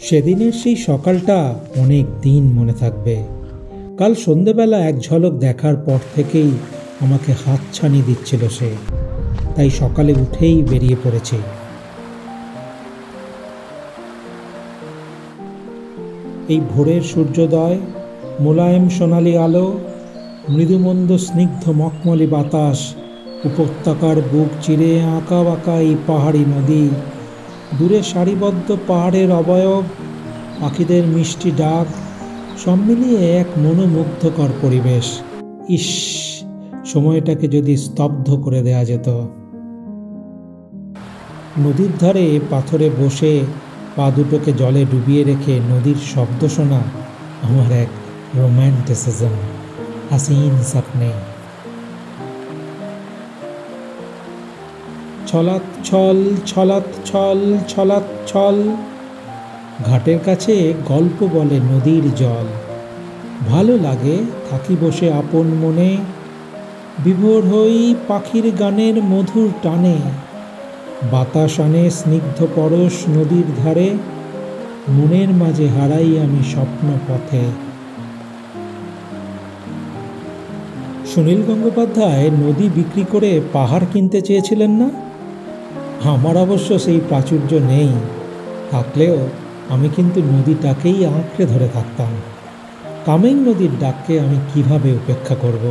সেদিনের সেই সকালটা অনেক দিন মনে থাকবে। কাল সন্ধেবেলা এক ঝলক দেখার পর থেকেই আমাকে হাতছানি দিচ্ছিল সে, তাই সকালে উঠেই বেরিয়ে পড়েছি। এই ভোরের সূর্যোদয়, মোলায়েম সোনালি আলো, মৃদুমন্দ স্নিগ্ধ মখমলি বাতাস, উপত্যকার বুক চিরে আঁকা বাঁকা এই পাহাড়ি নদী, দূরে সারিবদ্ধ পাহাড়ের অবয়ব, পাখিদের মিষ্টি ডাক, সব মিলিয়ে এক মনোমুগ্ধকর পরিবেশ। ইস, সময়টাকে যদি স্তব্ধ করে দেয়া যেত। নদীর ধারে পাথরে বসে পা দুটোকে জলে ডুবিয়ে রেখে নদীর শব্দ শোনা আমার এক রোম্যান্টিসিজম, হাসিন স্বপ্নে। ছলাৎ ছল ছলাৎ ছল ছলাৎ ছল, ঘাটের কাছে গল্প বলে নদীর জল। ভালো লাগে থাকি বসে আপন মনে, বিভোর হই পাখির গানের মধুর টানে। বাতাস আনে স্নিগ্ধ পরশ নদীর ধারে, মনের মাঝে হারাই আমি স্বপ্ন পথে। সুনীল গঙ্গোপাধ্যায় নদী বিক্রি করে পাহাড় কিনতে চেয়েছিলেন না? আমার অবশ্য সেই প্রাচুর্য নেই, থাকলেও আমি কিন্তু নদীটাকেই আঁকড়ে ধরে থাকতাম। কামেং নদীর ডাককে আমি কিভাবে উপেক্ষা করব।